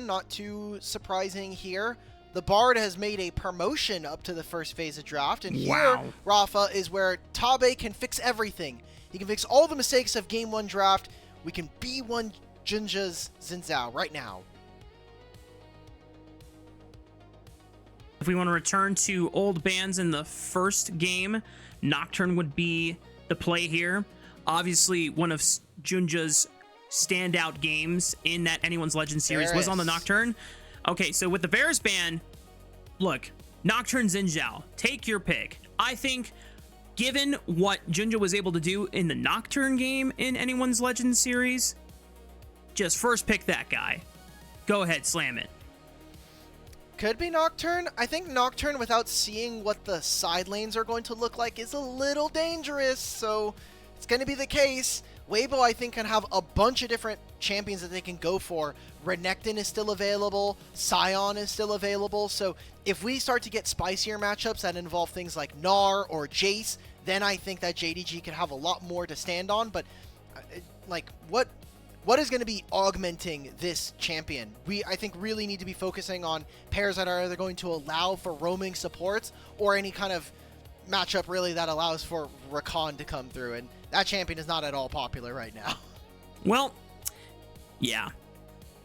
Nocturne, not too surprising here. The Bard has made a promotion up to the first phase of draft, and here, Raafaa, is where Tabe can fix everything. He can fix all the mistakes of Game 1 draft. We can B1 JunJia's Xin Zhao right now. If we want to return to old bans in the first game, Nocturne would be the play here. Obviously, one of JunJia's standout games in that Anyone's Legend series was on the Nocturne. Okay, so with the Varus ban, look, Nocturne Xin Zhao, take your pick. I think, given what JunJia was able to do in the Nocturne game in Anyone's Legend series, just first pick that guy. Go ahead, slam it. Could be Nocturne. I think Nocturne, without seeing what the side lanes are going to look like, is a little dangerous, so it's going to be the case. Weibo, I think, can have a bunch of different champions that they can go for. Renekton is still available. Sion is still available. So if we start to get spicier matchups that involve things like Gnar or Jace, then I think that JDG can have a lot more to stand on. But like, what is going to be augmenting this champion? We, I think, really need to be focusing on pairs that are either going to allow for roaming supports or any kind of matchup really that allows for Rakan to come through, and that champion is not at all popular right now. Well, yeah,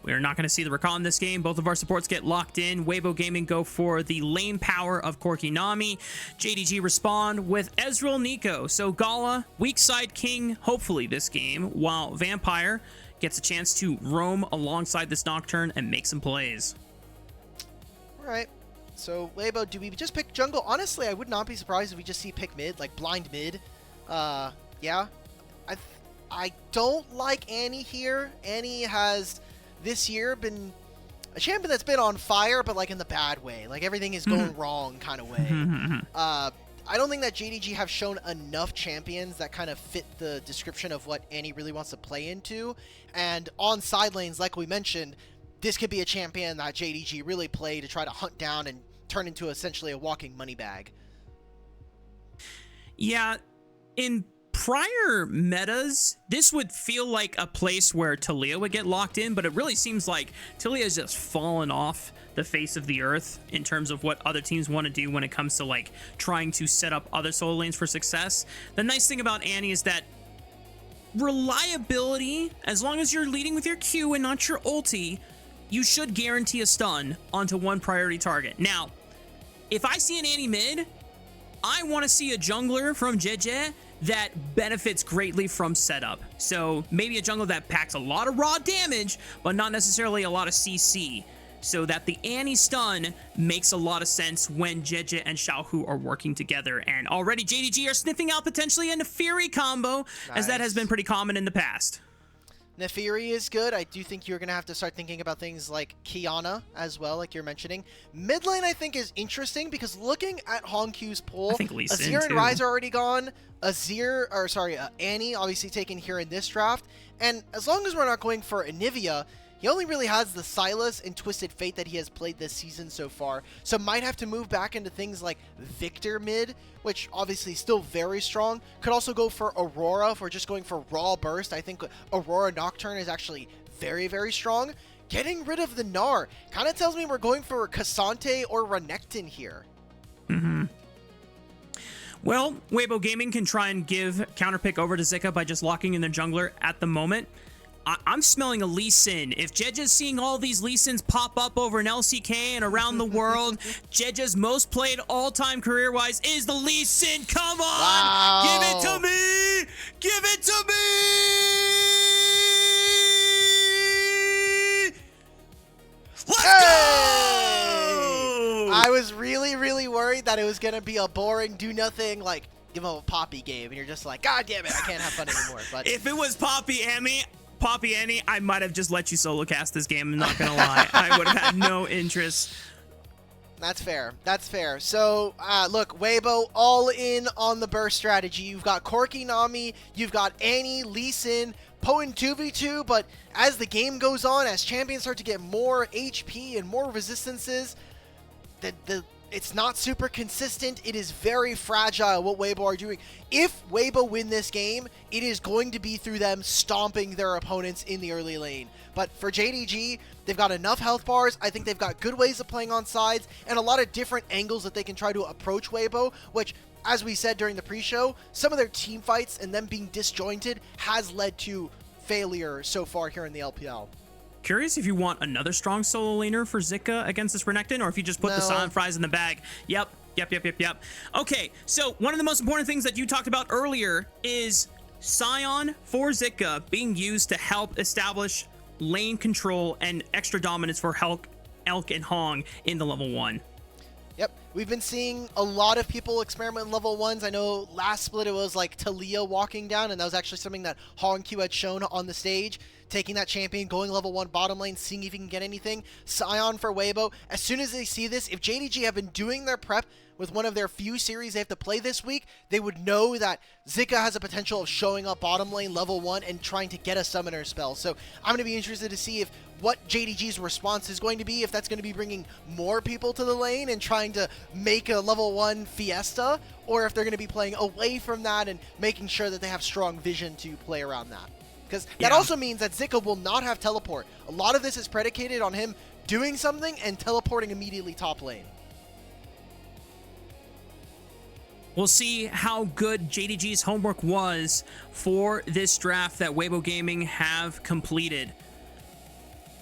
we're not going to see the Rakan this game. Both of our supports get locked in. Weibo Gaming go for the lane power of Corki Nami. JDG respond with Ezreal Nico. So Gala, weak side king, hopefully this game, while Vampire gets a chance to roam alongside this Nocturne and make some plays. All right. So, Weibo, do we just pick jungle? Honestly, I would not be surprised if we just see pick mid, like blind mid. Yeah. I don't like Annie here. Annie has, this year, been a champion that's been on fire, but like in the bad way. Like everything is going wrong kind of way. I don't think that JDG have shown enough champions that kind of fit the description of what Annie really wants to play into. And on side lanes, like we mentioned, this could be a champion that JDG really play to try to hunt down and turn into essentially a walking money bag. Yeah, in prior metas, this would feel like a place where Taliyah would get locked in, but it really seems like Taliyah has just fallen off the face of the earth in terms of what other teams want to do when it comes to like trying to set up other solo lanes for success. The nice thing about Annie is that reliability, as long as you're leading with your Q and not your ulti, you should guarantee a stun onto one priority target. Now, if I see an Annie mid, I want to see a jungler from Jiejie that benefits greatly from setup. So maybe a jungler that packs a lot of raw damage, but not necessarily a lot of CC. So that the Annie stun makes a lot of sense when Jiejie and Xiaohu are working together. And already JDG are sniffing out potentially a Nefiri combo, as that has been pretty common in the past. Nefiri is good. I do think you're going to have to start thinking about things like Kiana as well, like you're mentioning. Mid lane, I think, is interesting because looking at HongQ's pool, Azir and Ryze are already gone. Annie obviously taken here in this draft. And as long as we're not going for Anivia, he only really has the Sylas and Twisted Fate that he has played this season so far. So might have to move back into things like Victor mid, which obviously is still very strong. Could also go for Aurora if we're just going for raw burst. I think Aurora Nocturne is actually very, very strong. Getting rid of the Gnar kind of tells me we're going for Cassante or Renekton here. Well, Weibo Gaming can try and give counterpick over to Zika by just locking in their jungler at the moment. I'm smelling a Lee Sin. If Jiejie's seeing all these Lee Sins pop up over in LCK and around the world, Jiejie's most played all-time career-wise is the Lee Sin. Come on! Wow. Give it to me! Give it to me! Let's go! I was really, really worried that it was going to be a boring, do-nothing, like, give him a Poppy game, and you're just like, God damn it, I can't have fun anymore. But if it was Poppy Annie, I might have just let you solo cast this game. I'm not gonna lie. I would have had no interest. That's fair. That's fair. So, look, Weibo, all in on the burst strategy. You've got Corki Nami, you've got Annie, Lee Sin, Poe in 2v2, but as the game goes on, as champions start to get more HP and more resistances, it's not super consistent. It is very fragile what Weibo are doing. If Weibo win this game, it is going to be through them stomping their opponents in the early lane. But for JDG, They've got enough health bars. I think they've got good ways of playing on sides and a lot of different angles that they can try to approach Weibo, which, as we said during the pre-show, some of their team fights and them being disjointed has led to failure so far here in the LPL. Curious if you want another strong solo laner for Zika against this Renekton, or if you just put the Silent Fries in the bag. Yep. Okay, so one of the most important things that you talked about earlier is Sion for Zika being used to help establish lane control and extra dominance for Alk and Hong in the level 1. Yep, we've been seeing a lot of people experiment in level 1s. I know last split it was like Talia walking down, and that was actually something that HongQ had shown on the stage. Taking that champion, going level 1 bottom lane, seeing if he can get anything. Sion for Weibo. As soon as they see this, if JDG have been doing their prep with one of their few series they have to play this week, they would know that Zika has a potential of showing up bottom lane level 1 and trying to get a summoner spell. So I'm going to be interested to see if what JDG's response is going to be, if that's going to be bringing more people to the lane and trying to make a level 1 fiesta, or if they're going to be playing away from that and making sure that they have strong vision to play around that. Because that also means that Zika will not have teleport. A lot of this is predicated on him doing something and teleporting immediately top lane. We'll see how good JDG's homework was for this draft that Weibo Gaming have completed.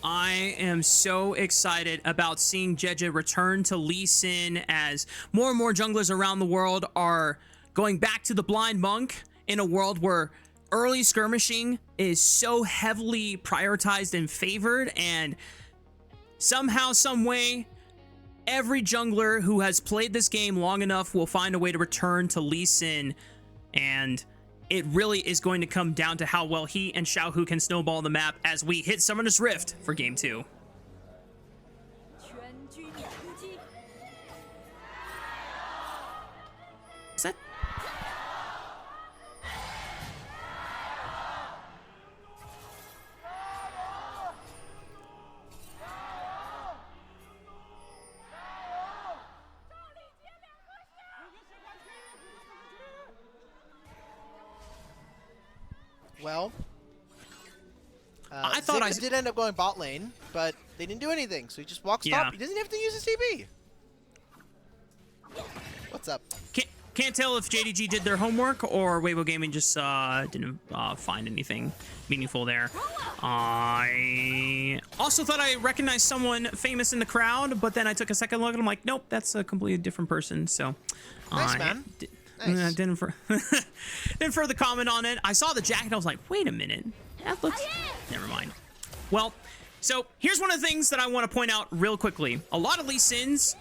I am so excited about seeing Jiejie return to Lee Sin as more and more junglers around the world are going back to the Blind Monk in a world where early skirmishing is so heavily prioritized and favored, and somehow, some way, every jungler who has played this game long enough will find a way to return to Lee Sin, and it really is going to come down to how well he and Xiaohu can snowball the map as we hit Summoner's Rift for Game 2. Is that... Well, I thought Zika did end up going bot lane, but they didn't do anything, so he just walks top. He doesn't have to use his TP. What's up? Can't tell if JDG did their homework or Weibo Gaming just didn't find anything meaningful there. I also thought I recognized someone famous in the crowd, but then I took a second look and I'm like, nope, that's a completely different person. So, nice, man. Nice. Didn't further comment on it. I saw the jacket. I was like, wait a minute. That looks... Never mind. Well, so here's one of the things that I want to point out real quickly. A lot of Lee Sins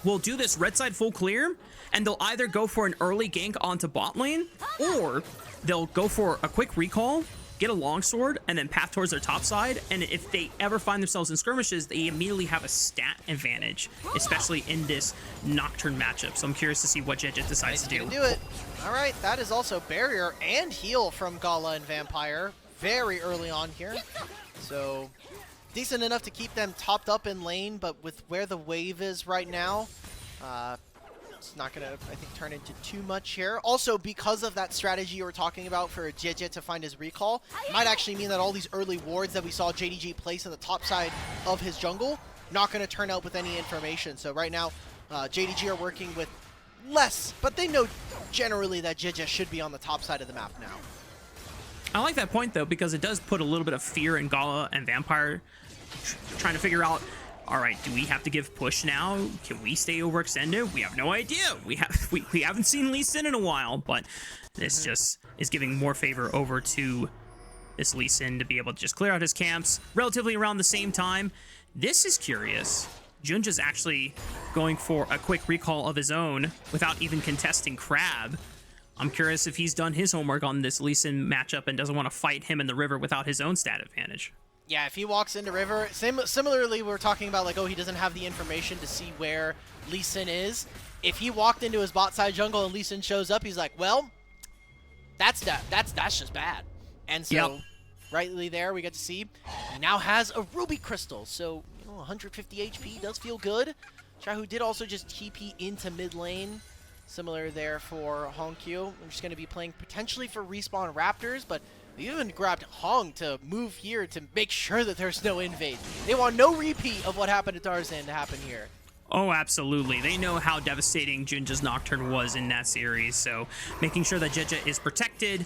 will do this red side full clear, and they'll either go for an early gank onto bot lane, or they'll go for a quick recall, get a longsword, and then path towards their top side. And if they ever find themselves in skirmishes, they immediately have a stat advantage, especially in this Nocturne matchup. So I'm curious to see what Jiejie decides to do. Do it. All right, that is also barrier and heal from Gala and Vampire very early on here. So decent enough to keep them topped up in lane, but with where the wave is right now, it's not going to, I think, turn into too much here. Also, because of that strategy you were talking about for Jiejie to find his recall, might actually mean that all these early wards that we saw JDG place in the top side of his jungle, not going to turn out with any information. So right now, JDG are working with less, but they know generally that Jiejie should be on the top side of the map now. I like that point, though, because it does put a little bit of fear in Gala and Vampire trying to figure out, all right, do we have to give push now? Can we stay overextended? We have no idea. We haven't seen Lee Sin in a while, but this just is giving more favor over to this Lee Sin to be able to just clear out his camps relatively around the same time. This is curious. JunJia's actually going for a quick recall of his own without even contesting Crab. I'm curious if he's done his homework on this Lee Sin matchup and doesn't want to fight him in the river without his own stat advantage. Yeah, if he walks into river, similarly, we're talking about like, oh, he doesn't have the information to see where Lee Sin is. If he walked into his bot side jungle and Lee Sin shows up, he's like, well, that's just bad. And so, rightly there, we get to see he now has a ruby crystal. So, you know, 150 HP does feel good. Xiaohu did also just TP into mid lane. Similar there for HongQ. We're just going to be playing potentially for respawn Raptors, but They even grabbed Hong to move here to make sure that there's no invade. They want no repeat of what happened to Tarzan to happen here. Oh, absolutely. They know how devastating JunJia's Nocturne was in that series, so making sure that Jiejie is protected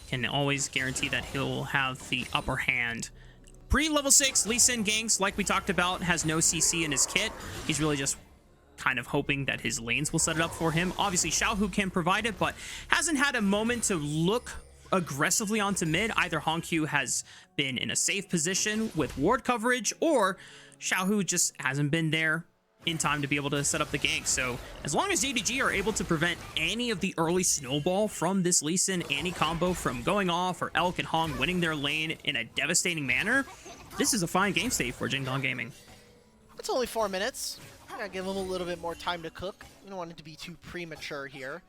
can always guarantee that he'll have the upper hand. Pre-level 6, Lee Sin ganks, like we talked about, has no CC in his kit. He's really just kind of hoping that his lanes will set it up for him. Obviously, Xiaohu can provide it, but hasn't had a moment to look aggressively onto mid. Either HongQ has been in a safe position with ward coverage, or Xiaohu just hasn't been there in time to be able to set up the gank. So as long as JDG are able to prevent any of the early snowball from this Lee Sin Annie combo from going off, or Elk and Hong winning their lane in a devastating manner, this is a fine game state for JDG Gaming. It's only 4 minutes. Gotta give them a little bit more time to cook. We don't want it to be too premature here.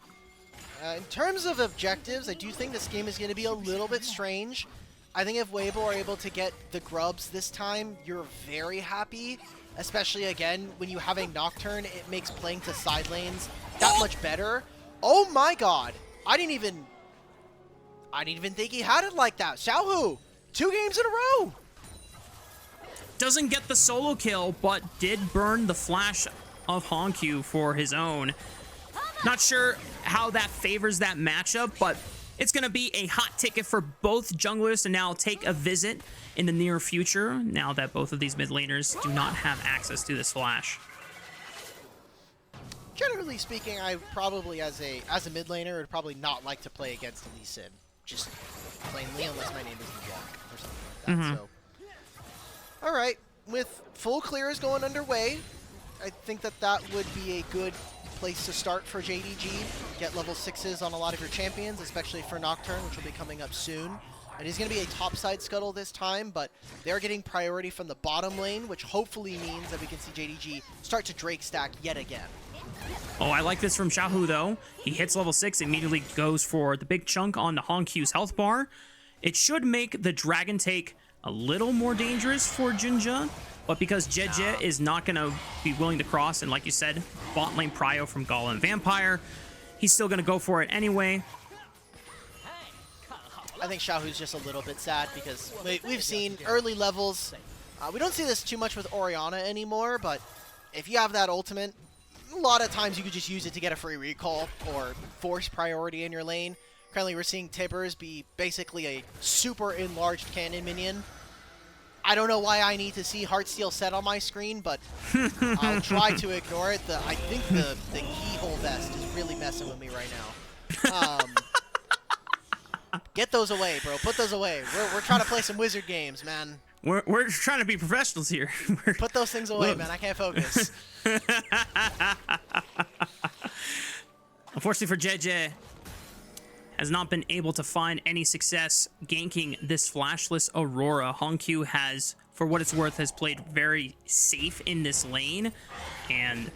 In terms of objectives, I do think this game is going to be a little bit strange. I think if Weibo are able to get the grubs this time, you're very happy. Especially, again, when you have a Nocturne, it makes playing to side lanes that much better. Oh my god! I didn't even think he had it like that. Xiaohu! 2 games in a row! Doesn't get the solo kill, but did burn the flash of HongQ for his own. Not sure how that favors that matchup, but it's going to be a hot ticket for both junglers to now take a visit in the near future, now that both of these mid laners do not have access to this flash. Generally speaking, I probably, as a mid laner, would probably not like to play against Lee Sin. Just plainly, unless my name is Jack or something like that. So, all right, with full clears going underway, I think that would be a good place to start for JDG. Get level 6s on a lot of your champions, especially for Nocturne, which will be coming up soon. It is going to be a topside scuttle this time, but they're getting priority from the bottom lane, which hopefully means that we can see JDG start to Drake stack yet again. Oh, I like this from Xiaohu, though. He hits level 6, immediately goes for the big chunk on the HongQ's health bar. It should make the Dragon take a little more dangerous for JunJia, but because Jiejie is not going to be willing to cross, and like you said, bot lane prio from Gala and Vampire, he's still going to go for it anyway. I think Xiaohu's just a little bit sad because we've seen early levels. We don't see this too much with Orianna anymore, but if you have that ultimate, a lot of times you could just use it to get a free recall or force priority in your lane. Currently, we're seeing Tibbers be basically a super enlarged cannon minion. I don't know why I need to see Heartsteel set on my screen, but I'll try to ignore it. I think the keyhole vest is really messing with me right now. Get those away, bro. Put those away. We're trying to play some wizard games, man. We're trying to be professionals here. Put those things away, man. I can't focus. Unfortunately for Jiejie, has not been able to find any success ganking this flashless Aurora. HongQ has, for what it's worth, has played very safe in this lane, and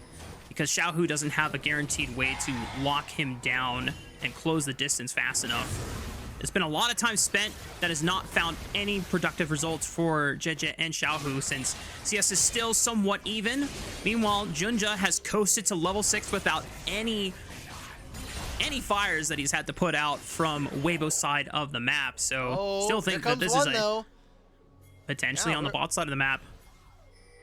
because Xiaohu doesn't have a guaranteed way to lock him down and close the distance fast enough, it's been a lot of time spent that has not found any productive results for Jiejie and Xiaohu, since CS is still somewhat even. Meanwhile, JunJia has coasted to level 6 without any fires that he's had to put out from Weibo's side of the map. So still think that this is potentially on the bot side of the map.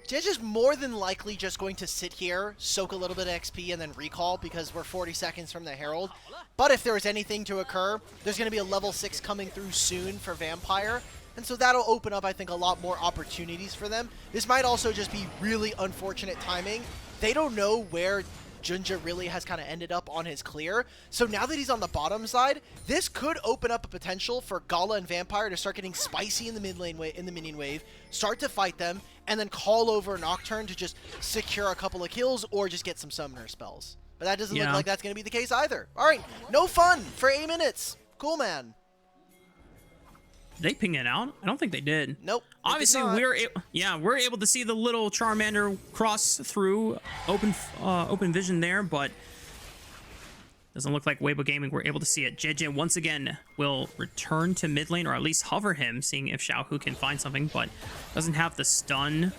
Jieje's more than likely just going to sit here, soak a little bit of XP, and then recall because we're 40 seconds from the Herald. But if there is anything to occur, there's going to be a level 6 coming through soon for Vampire. And so that'll open up, I think, a lot more opportunities for them. This might also just be really unfortunate timing. They don't know where JunJia really has kind of ended up on his clear. So now that he's on the bottom side, this could open up a potential for Gala and Vampire to start getting spicy in the mid lane in the minion wave, start to fight them, and then call over Nocturne to just secure a couple of kills or just get some summoner spells. But that doesn't look like that's going to be the case either. All right, no fun for 8 minutes. Cool, man. Did they ping it out? I don't think they did. Nope. Obviously, we're able to see the little Charmander cross through open vision there, but doesn't look like Weibo Gaming were able to see it. Jiejie once again will return to mid lane, or at least hover him, seeing if Xiaohu can find something, but doesn't have the stun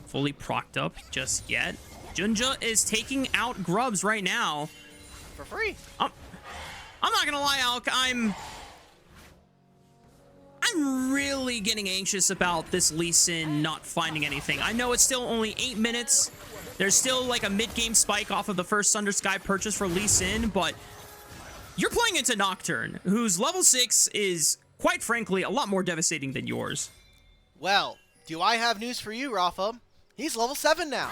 fully procced up just yet. JunJia is taking out grubs right now for free. I'm not gonna lie, Alk. I'm really getting anxious about this Lee Sin not finding anything. I know it's still only 8 minutes. There's still like a mid-game spike off of the first Thunder Sky purchase for Lee Sin, but you're playing into Nocturne, whose level 6 is, quite frankly, a lot more devastating than yours. Well, do I have news for you, Raafaa? He's level 7 now.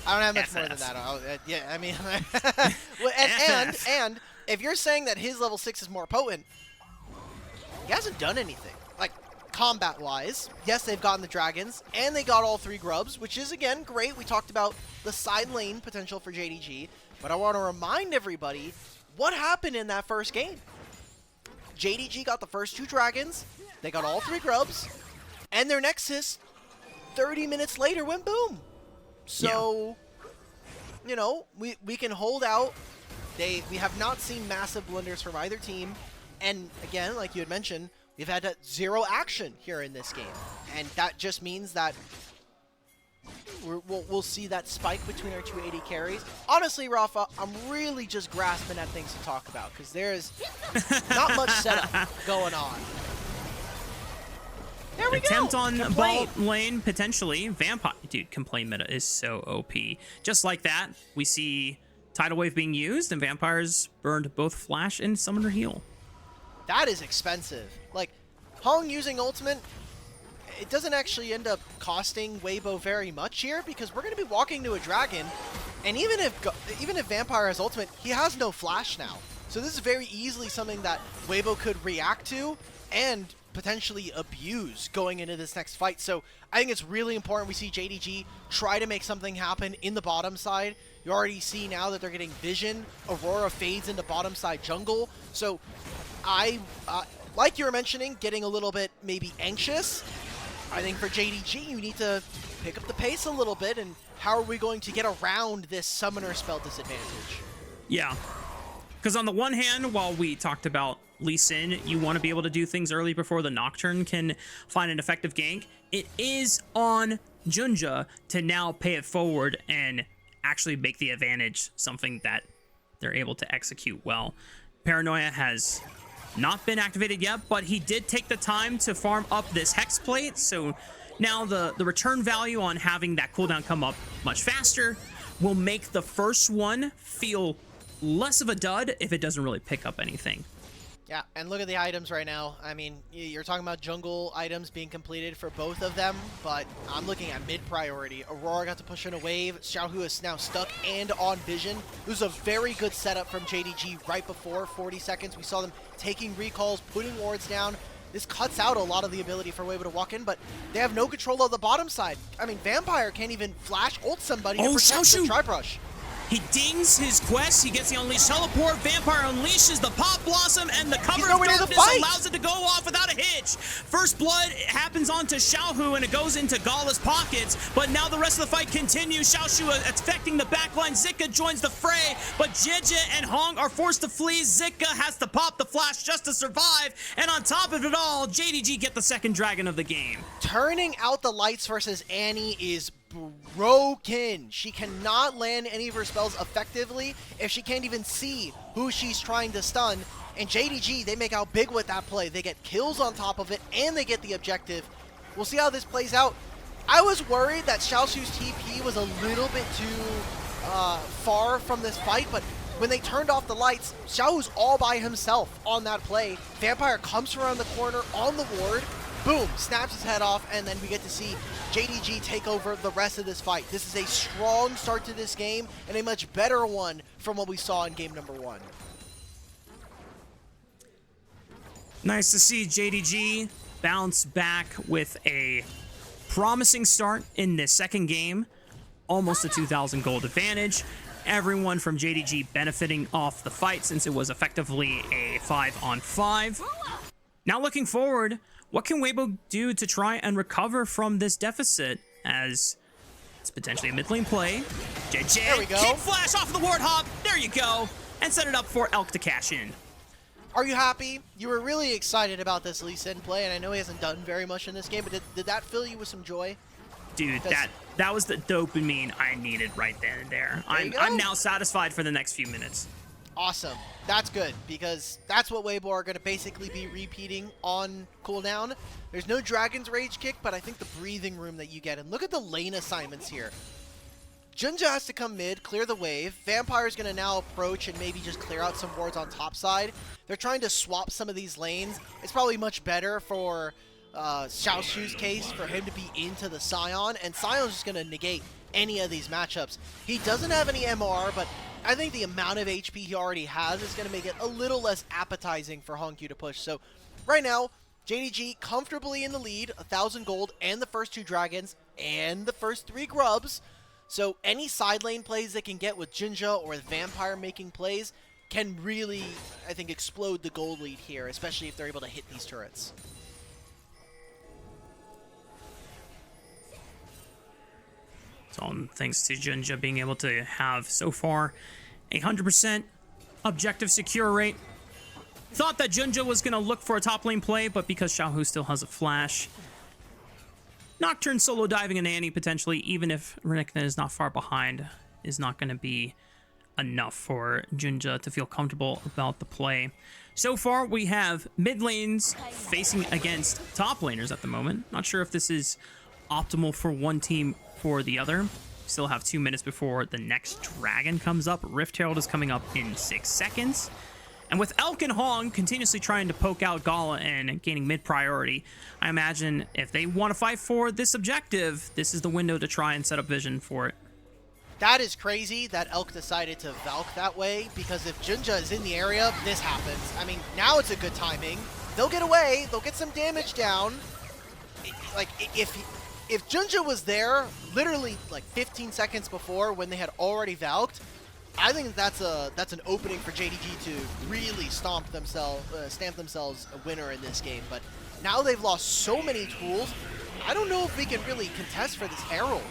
I don't have much more than that. Yeah, I mean, and if you're saying that his level 6 is more potent, he hasn't done anything. Like, combat-wise, yes, they've gotten the dragons, and they got all 3 grubs, which is, again, great. We talked about the side lane potential for JDG, but I want to remind everybody what happened in that first game. JDG got the first 2 dragons, they got all 3 grubs, and their Nexus, 30 minutes later, went boom. So, you know, we can hold out. We have not seen massive blunders from either team. And again, like you had mentioned, we've had 0 action here in this game. And that just means that we'll see that spike between our 2 AD carries. Honestly, Raafaa, I'm really just grasping at things to talk about because there's not much setup going on. There we Attempt go. on Complain. ball lane, potentially. Vampire. Dude, Complain meta is so OP. Just like that, we see Tidal Wave being used, and Vampires burned both Flash and Summoner Heal. That is expensive. Like, Hong using Ultimate, it doesn't actually end up costing Weibo very much here because we're going to be walking to a Dragon, and even if Vampire has Ultimate, he has no Flash now. So this is very easily something that Weibo could react to and potentially abuse going into this next fight. So I think it's really important we see JDG try to make something happen in the bottom side. You already see now that they're getting vision. Aurora fades into bottom side jungle. So I, like you were mentioning, getting a little bit maybe anxious. I think for JDG, you need to pick up the pace a little bit, and how are we going to get around this summoner spell disadvantage? Yeah. Because on the one hand, while we talked about Lee Sin, you want to be able to do things early before the Nocturne can find an effective gank. It is on JunJia to now pay it forward and actually make the advantage something that they're able to execute well. Paranoia has not been activated yet, but he did take the time to farm up this Hex Plate, so now the return value on having that cooldown come up much faster will make the first one feel less of a dud if it doesn't really pick up anything. Yeah, and look at the items right now. I mean, you're talking about jungle items being completed for both of them, but I'm looking at mid-priority. Aurora got to push in a wave. Xiaohu is now stuck and on vision. It was a very good setup from JDG right before 40 seconds. We saw them taking recalls, putting wards down. This cuts out a lot of the ability for Weibo to walk in, but they have no control of the bottom side. I mean, Vampire can't even flash ult somebody to protect the Tri-Brush. He dings his quest, he gets the Unleashed Teleport, Vampire unleashes the Pop Blossom, and the cover of darkness allows it to go off without a hitch. First blood happens onto Xiaohu, and it goes into Gala's pockets, but now the rest of the fight continues. Xiaoxu affecting the backline, Zika joins the fray, but Jiejie and Hong are forced to flee. Zika has to pop the flash just to survive, and on top of it all, JDG get the second dragon of the game. Turning out the lights versus Annie is broken. She cannot land any of her spells effectively if she can't even see who she's trying to stun. And JDG, they make out big with that play. They get kills on top of it, and they get the objective. We'll see how this plays out. I was worried that Xiaoxu's TP was a little bit too far from this fight, but when they turned off the lights, Xiaohu's all by himself on that play. Vampire comes around the corner on the ward, boom, snaps his head off, and then we get to see JDG take over the rest of this fight. This is a strong start to this game, and a much better one from what we saw in game number 1. Nice to see JDG bounce back with a promising start in this second game. Almost a 2,000 gold advantage. Everyone from JDG benefiting off the fight since it was effectively a 5-on-5. Now looking forward, what can Weibo do to try and recover from this deficit, as it's potentially a mid lane play? Jiejie, there we go. King Flash off of the Ward Hop, there you go, and set it up for Alk to cash in. Are you happy? You were really excited about this Lee Sin play, and I know he hasn't done very much in this game, but did that fill you with some joy? Dude, that was the dopamine I needed right then and there. I'm now satisfied for the next few minutes. Awesome. That's good, because that's what Weibo are going to basically be repeating on cooldown. There's no Dragon's Rage kick, but I think the breathing room that you get, and look at the lane assignments here. JunJia has to come mid, clear the wave. Vampire's going to now approach and maybe just clear out some wards on top side. They're trying to swap some of these lanes. It's probably much better for Xiaoxu's case for him to be into the Scion, and Scion's just going to negate any of these matchups. He doesn't have any MR, but I think the amount of HP he already has is going to make it a little less appetizing for HongQ to push. So right now, JDG comfortably in the lead, 1,000 gold and the first 2 dragons and the first 3 grubs. So any side lane plays they can get with JunJia or the Vampire making plays can really, I think, explode the gold lead here, especially if they're able to hit these turrets. It's all thanks to JunJia being able to have, so far, 100% objective secure rate. Thought that JunJia was going to look for a top lane play, but because Xiaohu still has a flash, Nocturne solo diving an Annie potentially, even if Renekton is not far behind, is not going to be enough for JunJia to feel comfortable about the play. So far, we have mid lanes facing against top laners at the moment. Not sure if this is optimal for one team for the other. Still have 2 minutes before the next dragon comes up. Rift Herald is coming up in 6 seconds. And with Alk and Hong continuously trying to poke out Gala and gaining mid priority, I imagine if they want to fight for this objective, this is the window to try and set up vision for it. That is crazy that Elk decided to Valk that way, because if JunJia is in the area, this happens. I mean, now it's a good timing. They'll get away, they'll get some damage down. Like, if JunJia was there literally like 15 seconds before when they had already Valked, I think that's an opening for JDG to really stamp themselves a winner in this game. But now they've lost so many tools, I don't know if we can really contest for this Herald.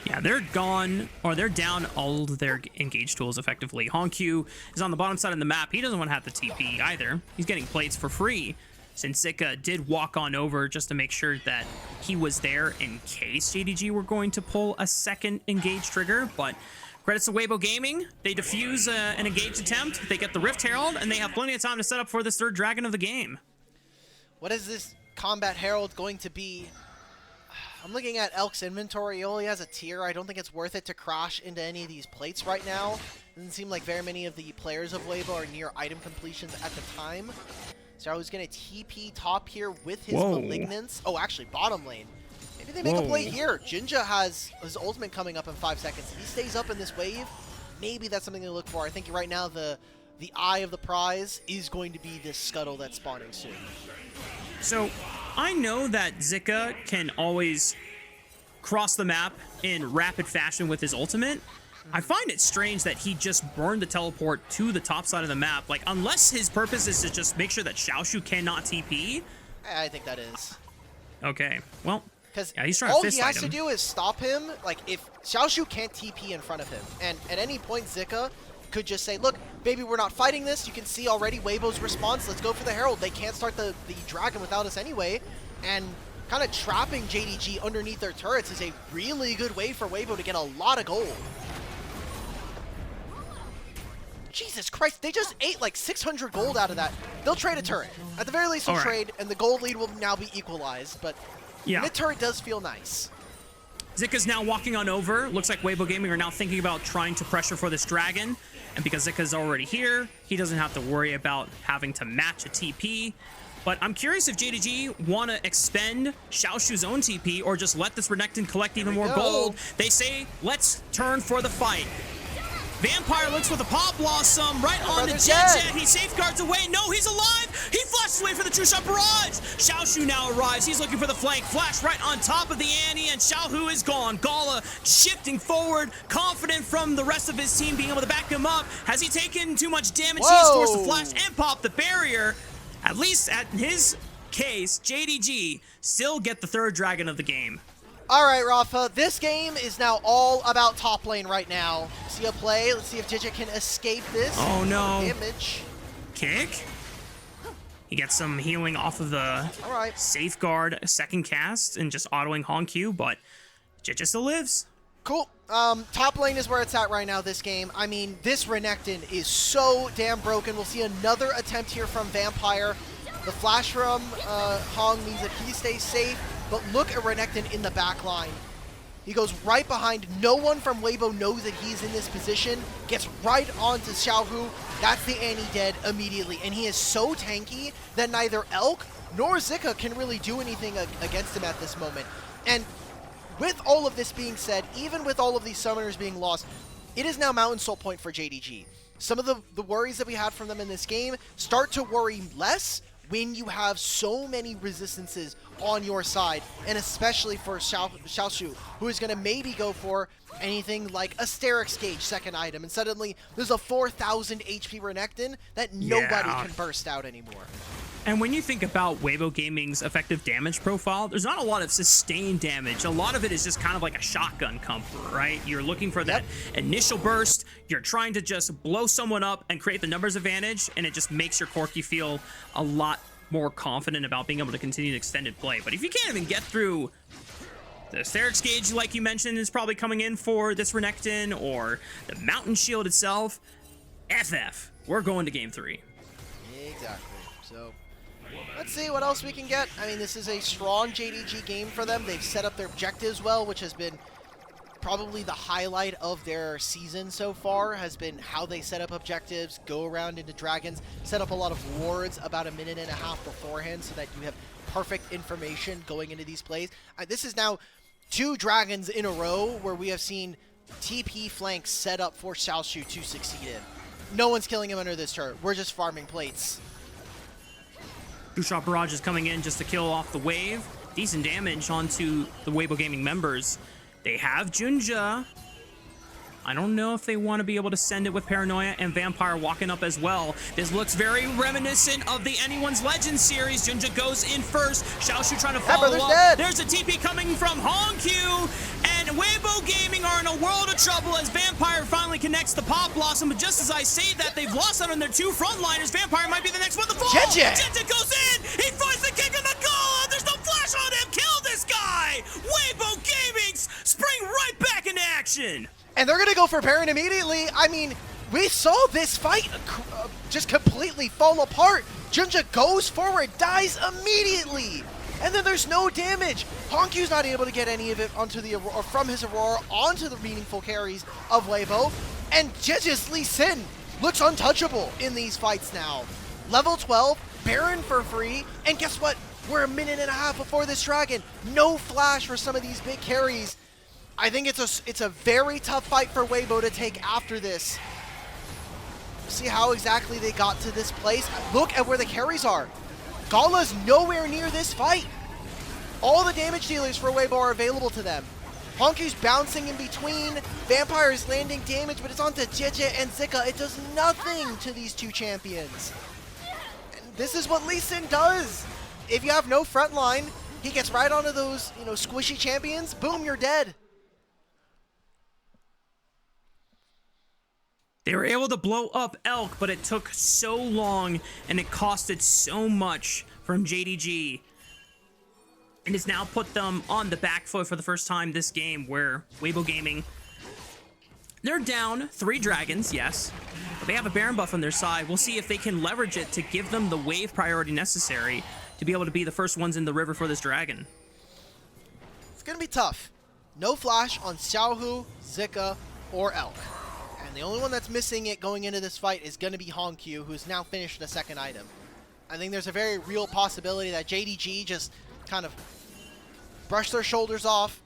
Yeah, they're gone, or they're down all of their engaged tools effectively. HongQ is on the bottom side of the map. He doesn't want to have the TP either. He's getting plates for free, since Zika did walk on over just to make sure that he was there in case JDG were going to pull a second engage trigger. But credits to Weibo Gaming. They defuse an engaged attempt. They get the Rift Herald, and they have plenty of time to set up for this third dragon of the game. What is this Combat Herald going to be? I'm looking at Elk's inventory. He only has a tier. I don't think it's worth it to crash into any of these plates right now. Doesn't seem like very many of the players of Weibo are near item completions at the time. So I was going to TP top here with his Malignance. Oh, actually, bottom lane. Maybe they make a play here. JunJia has his ultimate coming up in 5 seconds. If he stays up in this wave, maybe that's something to look for. I think right now the eye of the prize is going to be this scuttle that's spawning soon. So I know that Zika can always cross the map in rapid fashion with his ultimate. I find it strange that he just burned the teleport to the top side of the map. Like, unless his purpose is to just make sure that Xiaoxu cannot TP. I think that is. Okay, well, because yeah, he's trying all to he has to do is stop him. Like, if Xiaoxu can't TP in front of him, and at any point Zika could just say, look, baby, we're not fighting this. You can see already Weibo's response. Let's go for the Herald. They can't start the dragon without us anyway. And kind of trapping JDG underneath their turrets is a really good way for Weibo to get a lot of gold. Jesus Christ, they just ate like 600 gold out of that. They'll trade a turret. At the very least, they'll trade, and the gold lead will now be equalized. But yeah, mid-turret does feel nice. Zika's now walking on over. Looks like Weibo Gaming are now thinking about trying to pressure for this dragon. And because Zika's already here, he doesn't have to worry about having to match a TP. But I'm curious if JDG want to expend Xiaoxu's own TP or just let this Renekton collect even more gold. They say, let's turn for the fight. Vampire looks with a Pop Blossom right on the Jiejie. He safeguards away. No, he's alive. He flashes away for the True Shot Barrage. Xiaoxu now arrives. He's looking for the flank. Flash right on top of the Annie, and Xiaohu is gone. Gala shifting forward, confident from the rest of his team being able to back him up. Has he taken too much damage? He's forced to flash and pop the barrier. At least at his case, JDG still get the third dragon of the game. All right, Raafaa, this game is now all about top lane right now. See a play. Let's see if Jiejie can escape this. Oh, no. Damage. Kick. He gets some healing off of the safeguard second cast and just autoing HongQ, but Jiejie still lives. Cool. Top lane is where it's at right now this game. I mean, this Renekton is so damn broken. We'll see another attempt here from Vampire. The flash from Hong means that he stays safe, but look at Renekton in the back line. He goes right behind. No one from Weibo knows that he's in this position. Gets right onto Xiaohu. That's the anti-dead immediately. And he is so tanky that neither Elk nor Zika can really do anything against him at this moment. And with all of this being said, even with all of these summoners being lost, it is now Mountain Soul Point for JDG. Some of the worries that we had from them in this game start to worry less when you have so many resistances on your side, and especially for Xiaoxu, who is going to maybe go for anything like a Sterix Gauge second item, and suddenly there's a 4,000 HP Renekton that nobody can burst out anymore. And when you think about Weibo Gaming's effective damage profile, there's not a lot of sustained damage. A lot of it is just kind of like a shotgun comfort, right? You're looking for that initial burst. You're trying to just blow someone up and create the numbers advantage, and it just makes your Corki feel a lot more confident about being able to continue the extended play. But if you can't even get through the Sterix Gauge, like you mentioned, is probably coming in for this Renekton, or the Mountain Shield itself, FF, we're going to game 3. Exactly. So let's see what else we can get. I mean, this is a strong JDG game for them. They've set up their objectives well, which has been probably the highlight of their season so far, has been how they set up objectives, go around into dragons, set up a lot of wards about a minute and a half beforehand so that you have perfect information going into these plays. This is now 2 dragons in a row where we have seen TP flanks set up for Xiaoxu to succeed in. No one's killing him under this turret. We're just farming plates. Two-shot barrage is coming in just to kill off the wave. Decent damage onto the Weibo Gaming members. They have JunJia. I don't know if they want to be able to send it with Paranoia and Vampire walking up as well. This looks very reminiscent of the Anyone's Legend series. JunJia goes in first. Xiaoxu trying to follow up. Dead. There's a TP coming from HongQ. And Weibo Gaming are in a world of trouble as Vampire finally connects the Pop Blossom. But just as I say that, they've lost out on their 2 frontliners. Vampire might be the next one to fall. Jiejie goes in. He finds the kick in the goal. There's no flash on him. Kill this guy. Weibo Gaming spring right back into action. And they're going to go for Baron immediately. I mean, we saw this fight just completely fall apart. JunJia goes forward, dies immediately. And then there's no damage. HongQ's not able to get any of it onto the Aurora, from his Aurora onto the meaningful carries of Weibo. And Jieje's Lee Sin looks untouchable in these fights now. Level 12, Baron for free. And guess what? We're a minute and a half before this dragon. No flash for some of these big carries. I think it's a very tough fight for Weibo to take after this. See how exactly they got to this place. Look at where the carries are. Gala's nowhere near this fight. All the damage dealers for Weibo are available to them. HongQ's bouncing in between. Vampire is landing damage, but it's onto Jiejie and Zika. It does nothing to these 2 champions. And this is what Lee Sin does. If you have no front line, he gets right onto those, squishy champions. Boom, you're dead. They were able to blow up Elk, but it took so long and it costed so much from JDG. And it's now put them on the back foot for the first time this game, where Weibo Gaming, they're down 3 dragons, yes, but they have a Baron buff on their side. We'll see if they can leverage it to give them the wave priority necessary to be able to be the first ones in the river for this dragon. It's going to be tough. No flash on Xiaohu, Zika, or Elk. And the only one that's missing it going into this fight is going to be HongQ, who's now finished the second item. I think there's a very real possibility that JDG just kind of brush their shoulders off,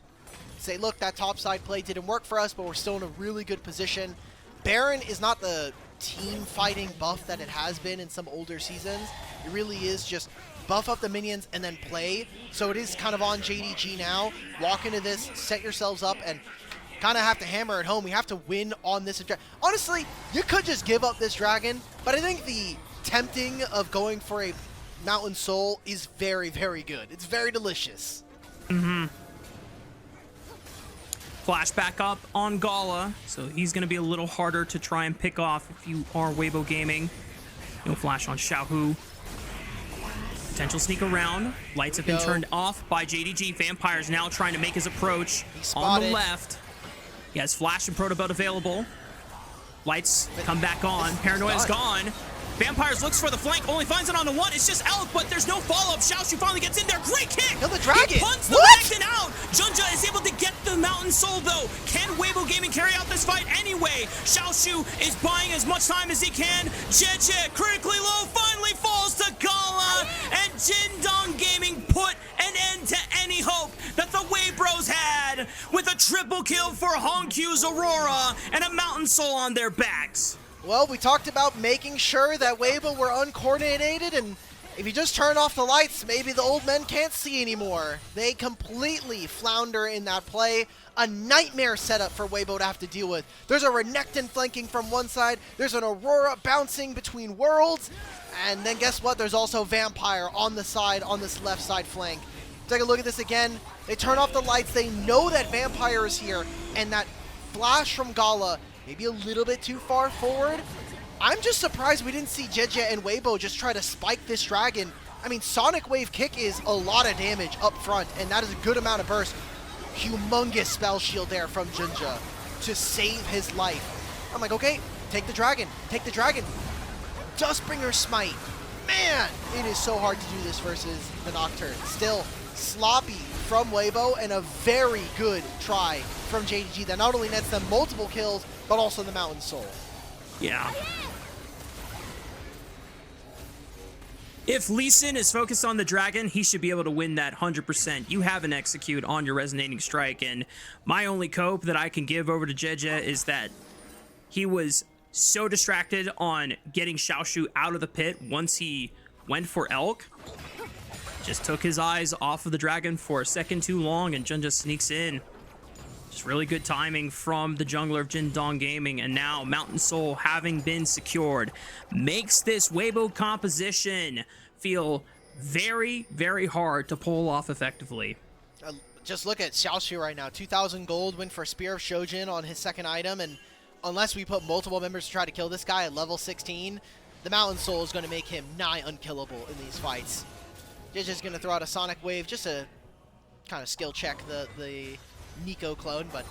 say, look, that topside play didn't work for us, but we're still in a really good position. Baron is not the team fighting buff that it has been in some older seasons. It really is just buff up the minions and then play. So it is kind of on JDG now. Walk into this, set yourselves up, and kind of have to hammer it home. We have to win on this. Honestly, you could just give up this dragon, but I think the tempting of going for a Mountain Soul is very, very good. It's very delicious. Flash back up on Gala, so he's going to be a little harder to try and pick off if you are Weibo Gaming. No flash on Xiaohu. Potential sneak around. Lights have been turned off by JDG. Vampire's now trying to make his approach on the left. He has Flash and Protobelt available. Lights come back on. Paranoia's gone. Vampires looks for the flank, only finds it on the one. It's just Alk, but there's no follow-up. Xiaoxu finally gets in there. Great kick! Kill the dragon! He punts the dragon out! JunJia is able to get the Mountain Soul, though. Can Weibo Gaming carry out this fight anyway? Xiaoxu is buying as much time as he can. Jiejie, critically low, finally falls to Gala. And JDG Gaming put an end to any hope that the Weibros had with a triple kill for HongQ's Aurora and a Mountain Soul on their backs. Well, we talked about making sure that Weibo were uncoordinated, and if you just turn off the lights, maybe the old men can't see anymore. They completely flounder in that play. A nightmare setup for Weibo to have to deal with. There's a Renekton flanking from one side, there's an Aurora bouncing between worlds, and then guess what? There's also Vampire on the side, on this left side flank. Take a look at this again. They turn off the lights, they know that Vampire is here, and that flash from Gala maybe a little bit too far forward. I'm just surprised we didn't see Jiejie and Weibo just try to spike this dragon. I mean, Sonic Wave Kick is a lot of damage up front, and that is a good amount of burst. Humongous spell shield there from JunJia to save his life. I'm like, okay, take the dragon, take the dragon. Dustbringer Smite. Man, it is so hard to do this versus the Nocturne. Still sloppy from Weibo, and a very good try from JDG that not only nets them multiple kills, but also the Mountain Soul. Yeah. If Lee Sin is focused on the dragon, he should be able to win that 100%. You have an execute on your resonating strike, and my only cope that I can give over to Jiejie is that he was so distracted on getting Xiaoxu out of the pit once he went for Elk. Just took his eyes off of the dragon for a second too long, and JunJia sneaks in. Just really good timing from the jungler of JDG Gaming, and now Mountain Soul, having been secured, makes this Weibo composition feel very, very hard to pull off effectively. Just look at Xiaoxu right now. 2,000 gold, went for Spear of Shojin on his second item, and unless we put multiple members to try to kill this guy at level 16, the Mountain Soul is going to make him nigh unkillable in these fights. Jiejie's going to throw out a Sonic Wave just to kind of skill check the Nico clone, but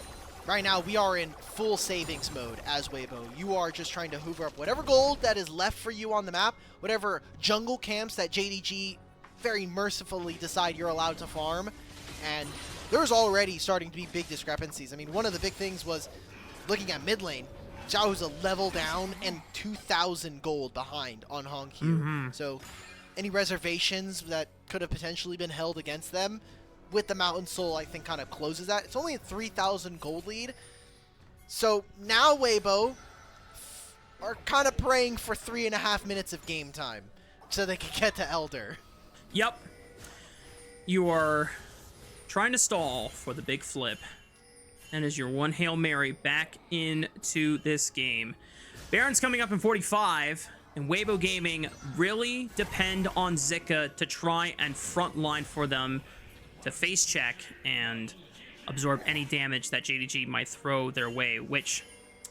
right now we are in full savings mode as Weibo. You are just trying to hoover up whatever gold that is left for you on the map, whatever jungle camps that JDG very mercifully decide you're allowed to farm, and there's already starting to be big discrepancies. I mean, one of the big things was looking at mid lane. Xiaohu's a level down and 2,000 gold behind on HongQ. So any reservations that could have potentially been held against them with the Mountain Soul, I think, kind of closes that. It's only a 3,000 gold lead. So now Weibo are kind of praying for 3.5 minutes of game time so they can get to Elder. Yep. You are trying to stall for the big flip. And as your one Hail Mary back into this game. Baron's coming up in 45, and Weibo Gaming really depend on Zika to try and frontline for them to face check and absorb any damage that JDG might throw their way, which,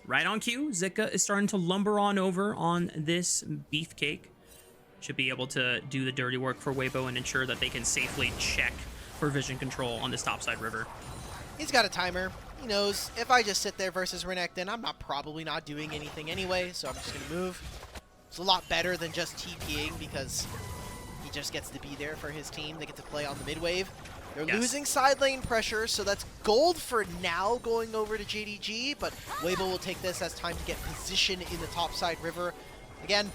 right on cue, Zika is starting to lumber on over on this beefcake. Should be able to do the dirty work for Weibo and ensure that they can safely check for vision control on this topside river. He's got a timer. He knows if I just sit there versus Renekton, I'm probably not doing anything anyway, so I'm just going to move. It's a lot better than just TPing because he just gets to be there for his team. They get to play on the mid wave. They're losing side lane pressure, so that's gold for now going over to JDG, but Weibo will take this as time to get position in the topside river. Again,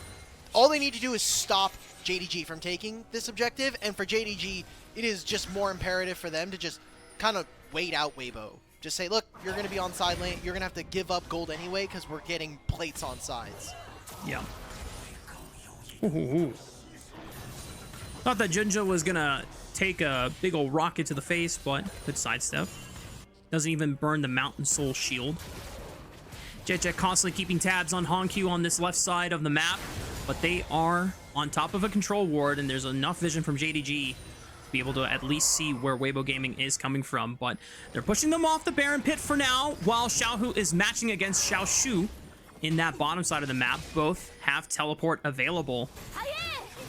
all they need to do is stop JDG from taking this objective, and for JDG, it is just more imperative for them to just kind of wait out Weibo. Just say, look, you're going to be on side lane, you're going to have to give up gold anyway because we're getting plates on sides. Yeah. Ooh. Thought that JunJia was going to take a big old rocket to the face, but good sidestep. Doesn't even burn the Mountain Soul shield. Jiejie constantly keeping tabs on HongQ on this left side of the map, but they are on top of a control ward, and there's enough vision from JDG to be able to at least see where Weibo Gaming is coming from, but they're pushing them off the Baron pit for now, while Xiaohu is matching against Xiaoxu in that bottom side of the map. Both have teleport available.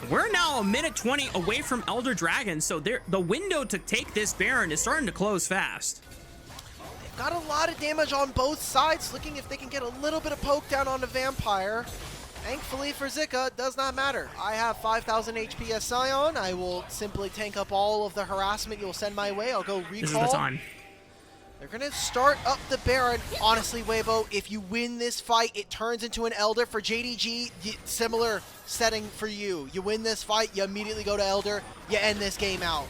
We're now a minute 20 away from Elder Dragon, so the window to take this Baron is starting to close fast. got a lot of damage on both sides, looking if they can get a little bit of poke down on the Vampire. Thankfully for Zika, it does not matter. I have 5,000 HP as Scion. I will simply tank up all of the harassment you'll send my way. I'll go recall. This is the time. They're going to start up the Baron. Honestly, Weibo, if you win this fight, it turns into an Elder. For JDG, similar setting for you. You win this fight, you immediately go to Elder, you end this game out.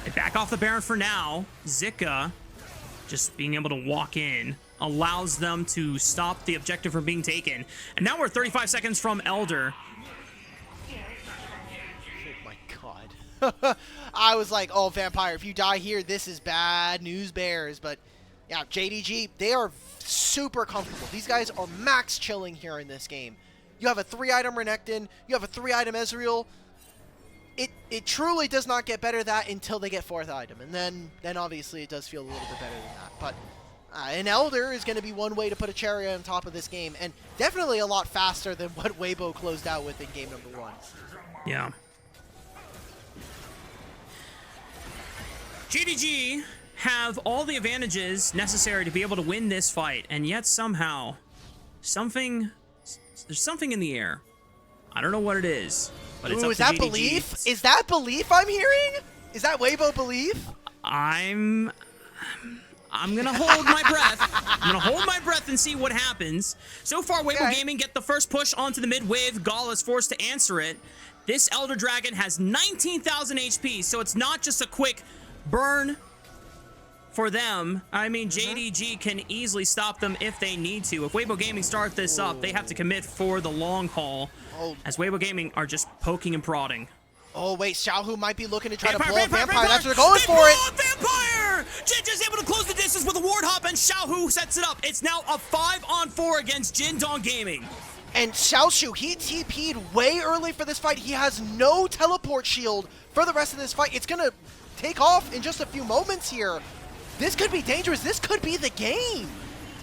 They back off the Baron for now. Zika, just being able to walk in, allows them to stop the objective from being taken. And now we're 35 seconds from Elder. Oh my god. I was like, oh, Vampire, if you die here, this is bad news bears. But yeah, JDG, they are super comfortable. These guys are max chilling here in this game. You have a 3-item Renekton, you have a 3-item Ezreal. It truly does not get better than that until they get 4th item. And then obviously it does feel a little bit better than that. But an Elder is going to be one way to put a cherry on top of this game. And definitely a lot faster than what Weibo closed out with in game number 1. Yeah. JDG have all the advantages necessary to be able to win this fight. And yet somehow, there's something in the air. I don't know what it is. But it's up is to that JDG. belief? Is that belief I'm hearing? Is that Weibo belief? I'm gonna hold my breath. I'm gonna hold my breath and see what happens. So far, Weibo Gaming get the first push onto the mid wave. Gala is forced to answer it. This Elder Dragon has 19,000 HP, so it's not just a quick burn for them. I mean, JDG can easily stop them if they need to. If Weibo Gaming start this up, they have to commit for the long haul. As Weibo Gaming are just poking and prodding. Oh, wait, Xiaohu might be looking to try to blow up Vampire. Vampire. That's what they're going for it. Vampire! Jiejie's able to close the distance with a ward hop, and Xiaohu sets it up. It's now a 5-on-4 against JDG Gaming. And Xiaoxu, he TP'd way early for this fight. He has no teleport shield for the rest of this fight. It's going to take off in just a few moments here. This could be dangerous. This could be the game.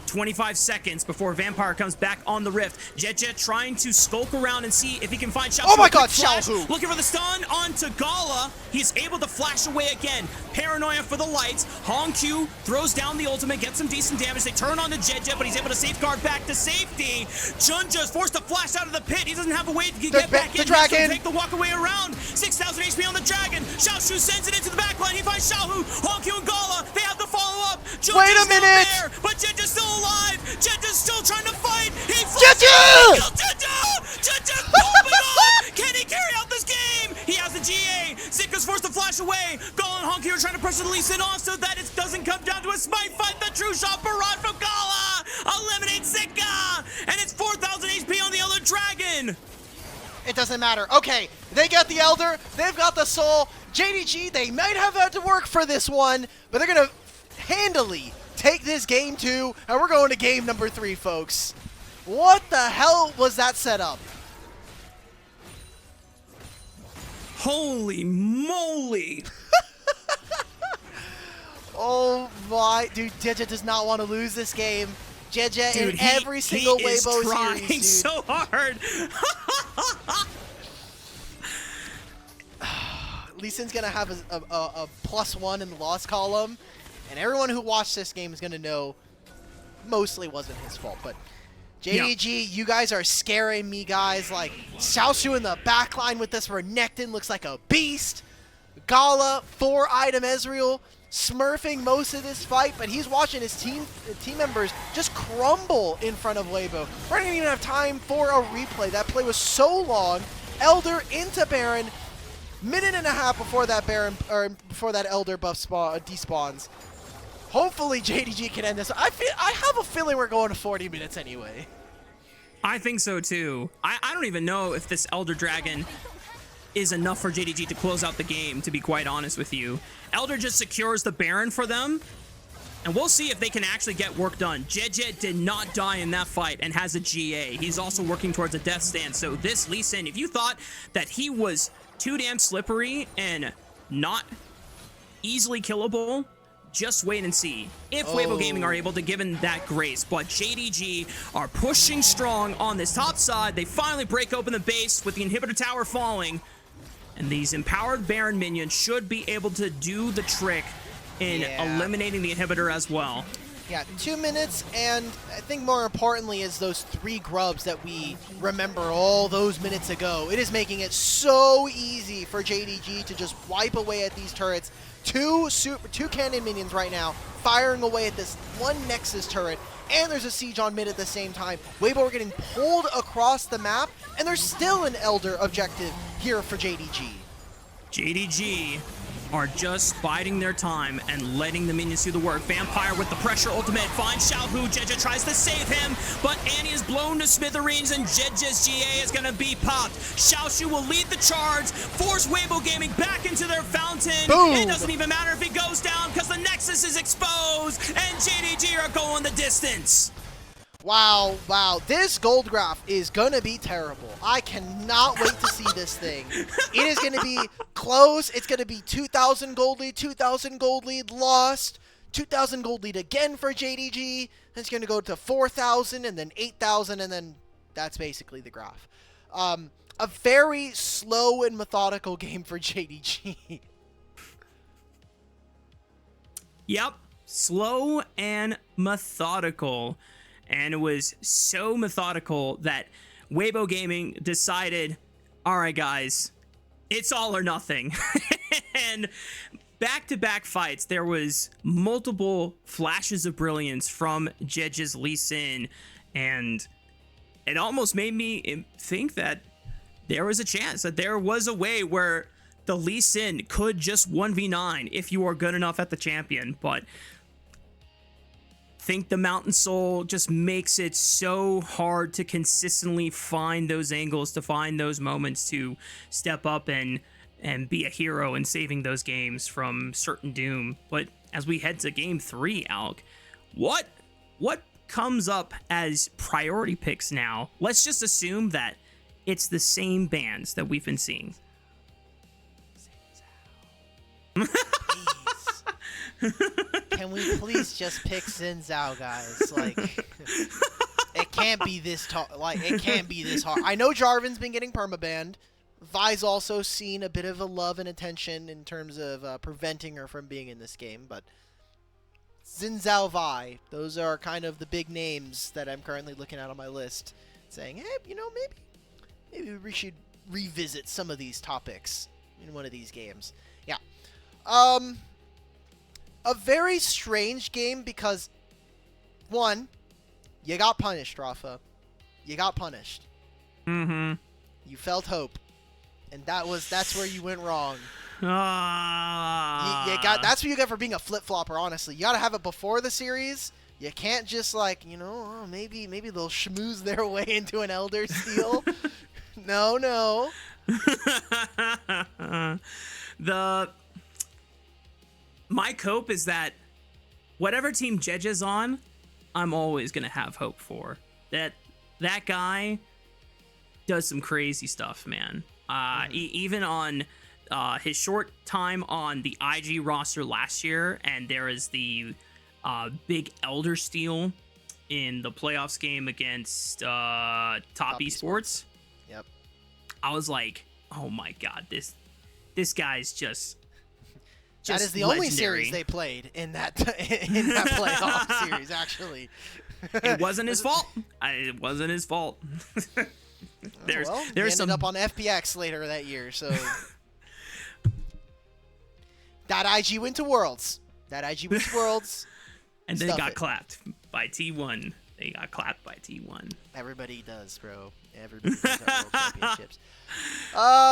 25 seconds before Vampire comes back on the rift. Jiejie trying to skulk around and see if he can find Xiaohu. Oh my god, Xiaohu! Looking for the stun onto Gala. He's able to flash away again. Paranoia for the lights. HongQ throws down the ultimate, gets some decent damage. They turn on to Jiejie, but he's able to safeguard back to safety. JunJia is forced to flash out of the pit. He doesn't have a way to get back in. The dragon. Take the walk away around. 6,000 HP on the dragon. Xiaoxu sends it into the backline. He finds Xiaohu. HongQ and Gala, they have the follow-up. Wait a minute! There, but Jiejie's still alive. Jiejie's still trying to fight. He Jiejie! Jiejie popping off. Can he carry out this game? He has the GA. Zika's forced to flash away. Gala and HongQ are trying to pressure the Lee Sin off so that it doesn't come down to a smite fight. The true shot barrage from Gala eliminates Zika, and it's 4,000 HP on the Elder Dragon. It doesn't matter. Okay, they got the Elder. They've got the Soul. JDG, they might have had to work for this one, but they're going to handily take this game 2, and we're going to game number 3, folks. What the hell was that setup? Holy moly. Oh my, dude, Jiejie does not want to lose this game. Jiejie Dude, in every single Weibo trying series, dude. so hard. Lee Sin's gonna have a +1 in the loss column, and everyone who watched this game is gonna know mostly wasn't his fault. But JDG, you guys are scaring me, guys. Like Xiaoxu in the backline with this Renekton looks like a beast. Gala 4-item Ezreal smurfing most of this fight, but he's watching his team members just crumble in front of Weibo. We're not even have time for a replay. That play was so long. Elder into Baron. Minute and a half before that Baron, or before that Elder buff despawns. Hopefully JDG can end this. I have a feeling we're going to 40 minutes anyway. I think so too. I don't even know if this Elder Dragon is enough for JDG to close out the game, to be quite honest with you. Elder just secures the Baron for them, and we'll see if they can actually get work done. Jiejie did not die in that fight and has a GA. He's also working towards a death stand. So this Lee Sin, if you thought that he was too damn slippery and not easily killable, just wait and see if Weibo Gaming are able to give him that grace. But JDG are pushing strong on this top side. They finally break open the base with the inhibitor tower falling, and these empowered Baron minions should be able to do the trick in eliminating the inhibitor as well. Yeah, 2 minutes, and I think more importantly is those 3 grubs that we remember all those minutes ago. It is making it so easy for JDG to just wipe away at these turrets. Two cannon minions right now firing away at this one Nexus turret, and there's a siege on mid at the same time. Weibo are getting pulled across the map, and there's still an Elder objective here for JDG. JDG are just biding their time and letting the minions do the work. Vampire with the pressure ultimate finds Xiaohu. Jiejie tries to save him, but Annie is blown to smithereens and Jiejie's GA is gonna be popped. Xiaoxu will lead the charge, force Weibo Gaming back into their fountain. Boom. It doesn't even matter if he goes down because the Nexus is exposed and JDG are going the distance. Wow, this gold graph is gonna be terrible. I cannot wait to see this thing. It is gonna be close. It's gonna be 2,000 gold lead, 2,000 gold lead, lost, 2,000 gold lead again for JDG. Then it's gonna go to 4,000 and then 8,000, and then that's basically the graph. A very slow and methodical game for JDG. Yep, slow and methodical. And it was so methodical that Weibo Gaming decided, all right, guys, it's all or nothing. And back-to-back fights, there was multiple flashes of brilliance from Jiejie's Lee Sin, and it almost made me think that there was a chance, that there was a way where the Lee Sin could just 1v9 if you are good enough at the champion, but I think the Mountain Soul just makes it so hard to consistently find those angles, to find those moments to step up and be a hero in saving those games from certain doom. But as we head to game 3, Alk, what comes up as priority picks now? Let's just assume that it's the same bands that we've been seeing. Can we please just pick Xin Zhao, guys? Like, it can't be this it can't be this hard. I know Jarvan's been getting permabanned. Vi's also seen a bit of a love and attention in terms of preventing her from being in this game, but Xin Zhao, Vi, those are kind of the big names that I'm currently looking at on my list, saying, hey, you know, maybe we should revisit some of these topics in one of these games. Yeah. A very strange game because, one, you got punished, Raafaa. You got punished. Mm-hmm. You felt hope, and that's where you went wrong. You that's what you get for being a flip-flopper, honestly. You gotta have it before the series. You can't just, like, you know, oh, maybe they'll schmooze their way into an Elder steal. No. My cope is that whatever team Jiejie's on, I'm always going to have hope for. That guy does some crazy stuff, man. Even on his short time on the IG roster last year, and there is the big Elder steal in the playoffs game against Top Esports. Yep. I was like, oh my god, this guy's just that is the legendary. only series they played in that playoff series, actually. It wasn't his fault. It wasn't his fault. There's ended up on FPX later that year, so that IG went to Worlds. And then got clapped by T1. They got clapped by T1. Everybody does, bro. Everybody does at World Championships.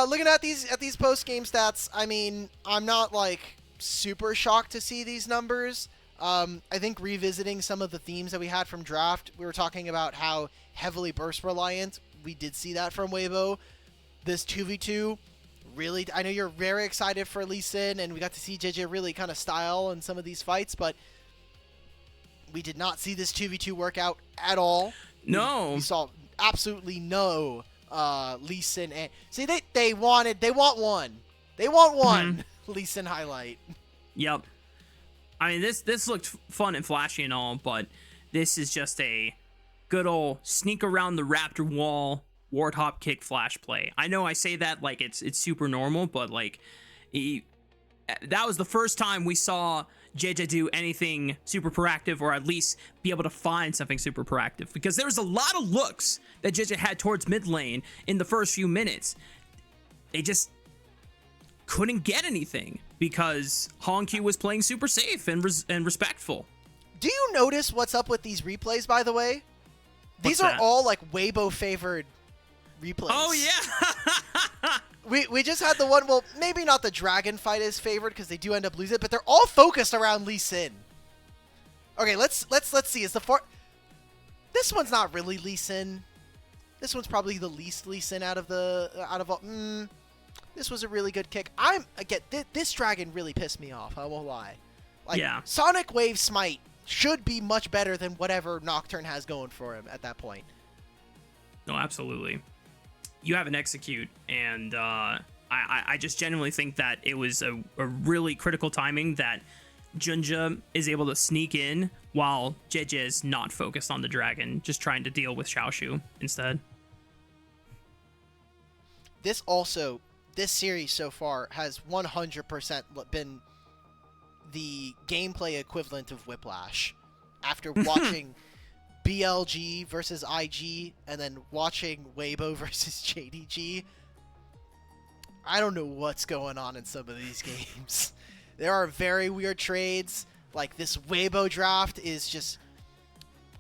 Looking at these post-game stats, I mean, I'm not, like, super shocked to see these numbers. I think revisiting some of the themes that we had from draft, we were talking about how heavily burst reliant. We did see that from Weibo. This 2v2, really, I know you're very excited for Lee Sin, and we got to see Jiejie really kind of style in some of these fights, but we did not see this 2v2 work out at all. No. We saw absolutely no Lee Sin. And see, they want one. They want one Lee Sin highlight. Yep. I mean, this looked fun and flashy and all, but this is just a good old sneak around the Raptor wall, warthog kick flash play. I know I say that like it's super normal, but like that was the first time we saw JDG do anything super proactive, or at least be able to find something super proactive, because there was a lot of looks that JDG had towards mid lane in the first few minutes. They just couldn't get anything because HongQ was playing super safe and respectful. Do you notice what's up with these replays, by the way? These are that? all like Weibo favored replays. Oh yeah. we just had the one, well, maybe not the dragon fight is favored because they do end up losing it, but they're all focused around Lee Sin. Okay, let's see. Is the this one's not really Lee Sin. This one's probably the least Lee Sin out of all. This was a really good kick. Again, this dragon really pissed me off. I won't lie. Like, yeah. Sonic Wave Smite should be much better than whatever Nocturne has going for him at that point. No, absolutely. You have an execute, and I just genuinely think that it was a really critical timing that JunJia is able to sneak in while Jiejie is not focused on the dragon, just trying to deal with Xiaoxu instead. This series so far has 100% been the gameplay equivalent of Whiplash. After watching BLG versus IG and then watching Weibo versus JDG, I don't know what's going on in some of these games. There are very weird trades. Like this Weibo draft is just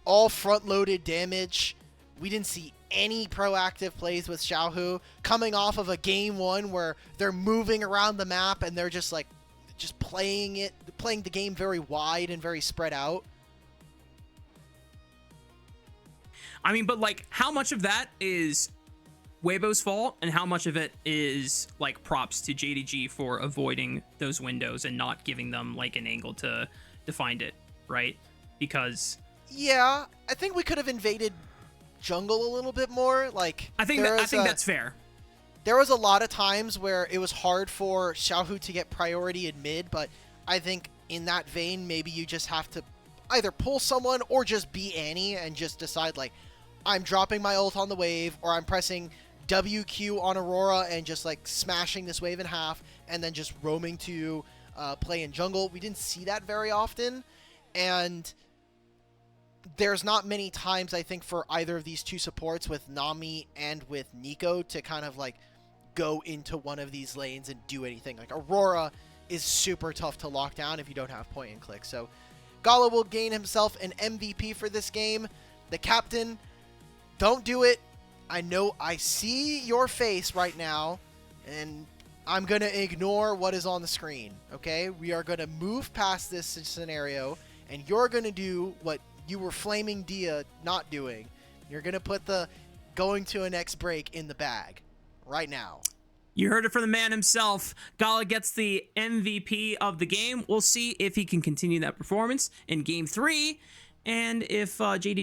all front-loaded damage. We didn't see any proactive plays with Xiaohu coming off of a game one where they're moving around the map and they're just playing the game very wide and very spread out. I mean, but like, how much of that is Weibo's fault and how much of it is like props to JDG for avoiding those windows and not giving them like an angle to find it, right? Because yeah, I think we could have invaded jungle a little bit more. Like, I think that's fair. There was a lot of times where it was hard for Xiaohu to get priority in mid, but I think in that vein, maybe you just have to either pull someone or just be Annie and just decide, like, I'm dropping my ult on the wave, or I'm pressing WQ on Aurora and just, like, smashing this wave in half, and then just roaming to play in jungle. We didn't see that very often, and there's not many times, I think, for either of these two supports with Nami and with Nico to kind of, like, go into one of these lanes and do anything. Like, Aurora is super tough to lock down if you don't have point and click. So Gala will gain himself an MVP for this game. The captain, don't do it. I know I see your face right now, and I'm going to ignore what is on the screen, okay? We are going to move past this scenario, and you're going to do what you were flaming Dia not doing. You're going to put the going to a next break in the bag right now. You heard it from the man himself. Gala gets the MVP of the game. We'll see if he can continue that performance in Game 3, and if JDG